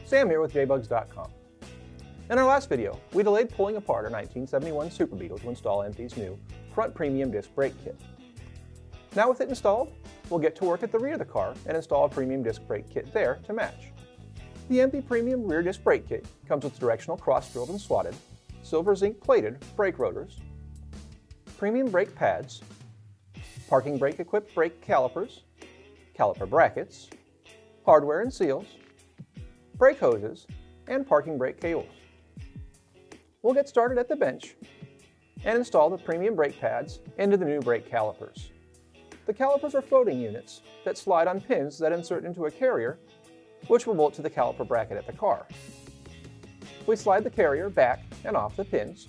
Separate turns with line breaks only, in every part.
Sam here with jbugs.com. In our last video, we delayed pulling apart our 1971 Super Beetle to install MP's new front premium disc brake kit. Now with it installed, we'll get to work at the rear of the car and install a premium disc brake kit there to match. The MP Premium rear disc brake kit comes with directional cross-drilled and slotted, silver zinc plated brake rotors, premium brake pads, parking brake equipped brake calipers, caliper brackets, hardware and seals, brake hoses, and parking brake cables. We'll get started at the bench and install the premium brake pads into the new brake calipers. The calipers are floating units that slide on pins that insert into a carrier, which will bolt to the caliper bracket at the car. We slide the carrier back and off the pins,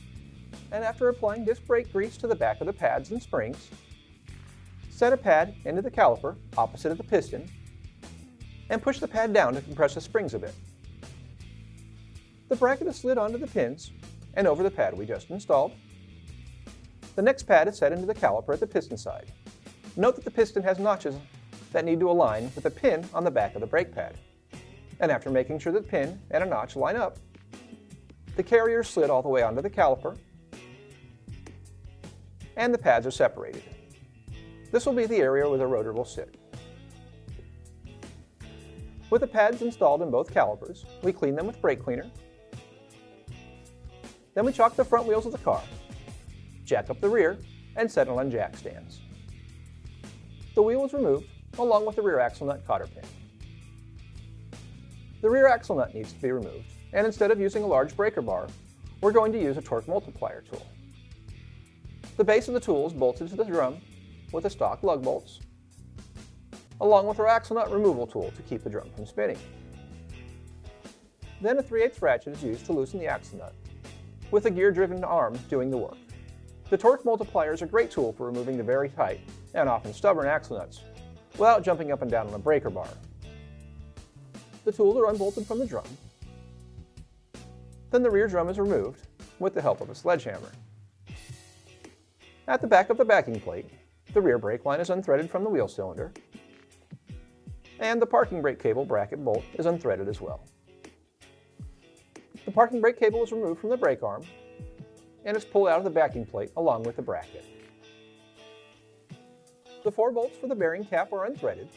and after applying disc brake grease to the back of the pads and springs, set a pad into the caliper opposite of the piston, and push the pad down to compress the springs a bit. The bracket is slid onto the pins and over the pad we just installed. The next pad is set into the caliper at the piston side. Note that the piston has notches that need to align with the pin on the back of the brake pad. And after making sure that the pin and a notch line up, the carrier is slid all the way onto the caliper, and the pads are separated. This will be the area where the rotor will sit. With the pads installed in both calipers, we clean them with brake cleaner. Then we chalk the front wheels of the car, jack up the rear, and set it on jack stands. The wheel is removed, along with the rear axle nut cotter pin. The rear axle nut needs to be removed, and instead of using a large breaker bar, we're going to use a torque multiplier tool. The base of the tool is bolted to the drum with the stock lug bolts, along with our axle nut removal tool to keep the drum from spinning. Then a 3/8 ratchet is used to loosen the axle nut, with a gear-driven arm doing the work. The torque multiplier is a great tool for removing the very tight and often stubborn axle nuts without jumping up and down on a breaker bar. The tools are unbolted from the drum. Then the rear drum is removed with the help of a sledgehammer. At the back of the backing plate, the rear brake line is unthreaded from the wheel cylinder, and the parking brake cable bracket bolt is unthreaded as well. The parking brake cable is removed from the brake arm and is pulled out of the backing plate along with the bracket. The 4 bolts for the bearing cap are unthreaded,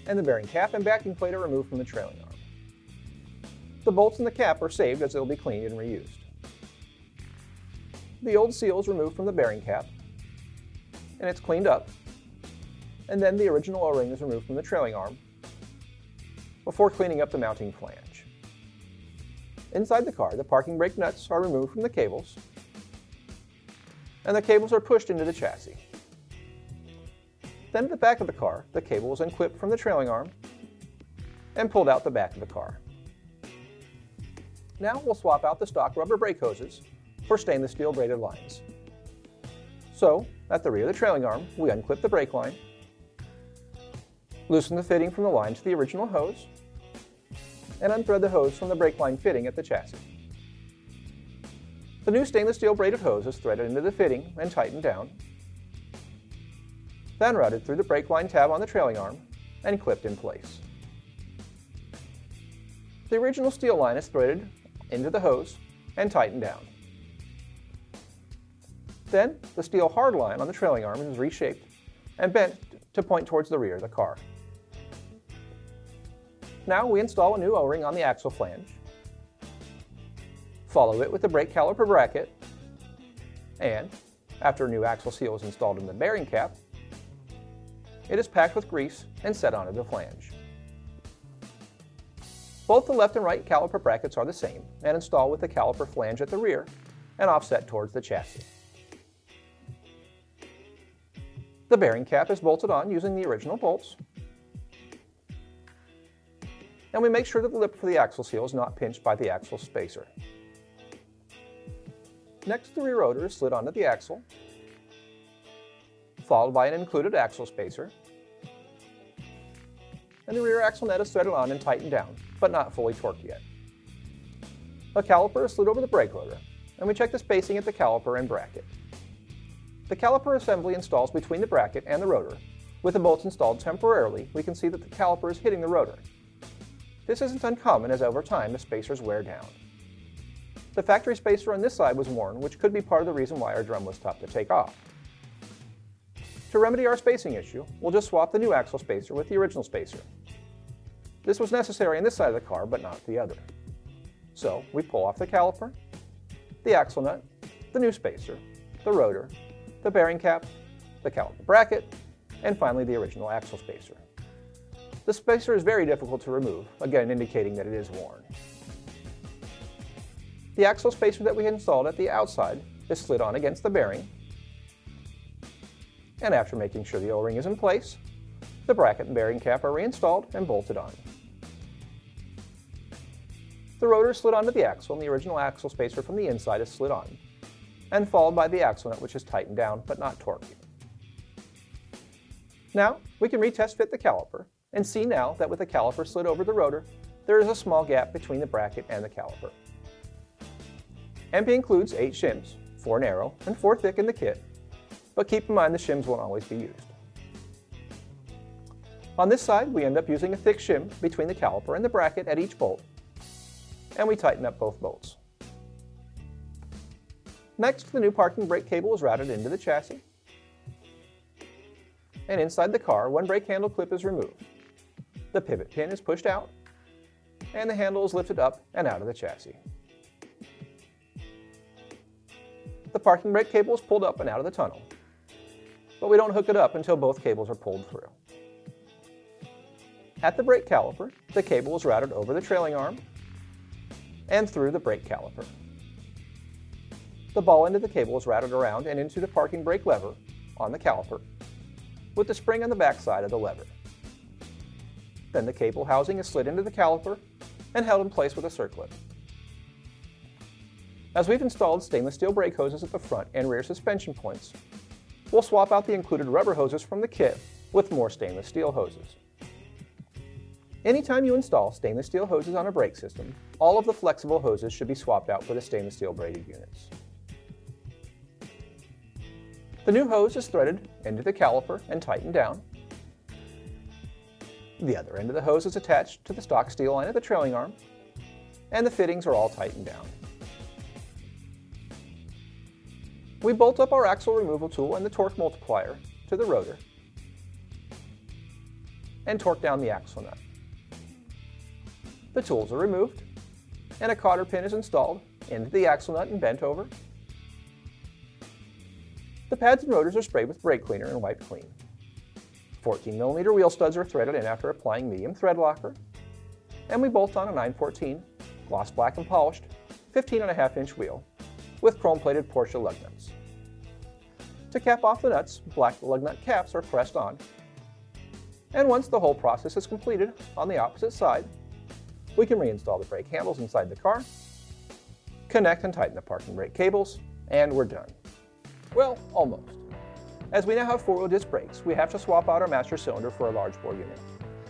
and the bearing cap and backing plate are removed from the trailing arm. The bolts and the cap are saved as they will be cleaned and reused. The old seal is removed from the bearing cap, and it's cleaned up, and then the original O-ring is removed from the trailing arm before cleaning up the mounting flange. Inside the car, the parking brake nuts are removed from the cables, and the cables are pushed into the chassis. Then at the back of the car, the cable is unclipped from the trailing arm and pulled out the back of the car. Now we'll swap out the stock rubber brake hoses for stainless steel braided lines. So, at the rear of the trailing arm, we unclip the brake line, loosen the fitting from the line to the original hose, and unthread the hose from the brake line fitting at the chassis. The new stainless steel braided hose is threaded into the fitting and tightened down, then routed through the brake line tab on the trailing arm and clipped in place. The original steel line is threaded into the hose and tightened down. Then, the steel hard line on the trailing arm is reshaped and bent to point towards the rear of the car. Now we install a new O-ring on the axle flange, follow it with the brake caliper bracket, and, after a new axle seal is installed in the bearing cap, it is packed with grease and set onto the flange. Both the left and right caliper brackets are the same and installed with the caliper flange at the rear and offset towards the chassis. The bearing cap is bolted on using the original bolts, and we make sure that the lip for the axle seal is not pinched by the axle spacer. Next, the rear rotor is slid onto the axle, followed by an included axle spacer, and the rear axle net is threaded on and tightened down, but not fully torqued yet. A caliper is slid over the brake rotor, and we check the spacing at the caliper and bracket. The caliper assembly installs between the bracket and the rotor. With the bolts installed temporarily, we can see that the caliper is hitting the rotor. This isn't uncommon as over time the spacers wear down. The factory spacer on this side was worn, which could be part of the reason why our drum was tough to take off. To remedy our spacing issue, we'll just swap the new axle spacer with the original spacer. This was necessary on this side of the car, but not the other. So we pull off the caliper, the axle nut, the new spacer, the rotor, the bearing cap, the caliper bracket, and finally the original axle spacer. The spacer is very difficult to remove, again indicating that it is worn. The axle spacer that we had installed at the outside is slid on against the bearing, and after making sure the O-ring is in place, the bracket and bearing cap are reinstalled and bolted on. The rotor is slid onto the axle and the original axle spacer from the inside is slid on, and followed by the axle nut, which is tightened down but not torqued. Now we can retest fit the caliper and see now that with the caliper slid over the rotor, there is a small gap between the bracket and the caliper. MP includes 8 shims, 4 narrow and 4 thick in the kit, but keep in mind the shims won't always be used. On this side, we end up using a thick shim between the caliper and the bracket at each bolt, and we tighten up both bolts. Next, the new parking brake cable is routed into the chassis, and inside the car, one brake handle clip is removed. The pivot pin is pushed out, and the handle is lifted up and out of the chassis. The parking brake cable is pulled up and out of the tunnel, but we don't hook it up until both cables are pulled through. At the brake caliper, the cable is routed over the trailing arm and through the brake caliper. The ball end of the cable is routed around and into the parking brake lever on the caliper, with the spring on the back side of the lever. Then the cable housing is slid into the caliper and held in place with a circlip. As we've installed stainless steel brake hoses at the front and rear suspension points, we'll swap out the included rubber hoses from the kit with more stainless steel hoses. Anytime you install stainless steel hoses on a brake system, all of the flexible hoses should be swapped out for the stainless steel braided units. The new hose is threaded into the caliper and tightened down. The other end of the hose is attached to the stock steel line of the trailing arm, and the fittings are all tightened down. We bolt up our axle removal tool and the torque multiplier to the rotor and torque down the axle nut. The tools are removed and a cotter pin is installed into the axle nut and bent over. The pads and rotors are sprayed with brake cleaner and wiped clean. 14mm wheel studs are threaded in after applying medium thread locker, and we bolt on a 914 gloss black and polished 15.5-inch wheel with chrome-plated Porsche lug nuts. To cap off the nuts, black lug nut caps are pressed on, and once the whole process is completed on the opposite side, we can reinstall the brake handles inside the car, connect and tighten the parking brake cables, and we're done. Well, almost. As we now have 4-wheel disc brakes, we have to swap out our master cylinder for a large bore unit,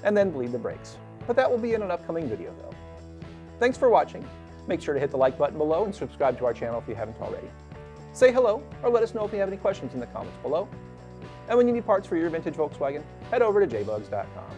and then bleed the brakes, but that will be in an upcoming video though. Thanks for watching. Make sure to hit the like button below and subscribe to our channel if you haven't already. Say hello or let us know if you have any questions in the comments below. And when you need parts for your vintage Volkswagen, head over to jbugs.com.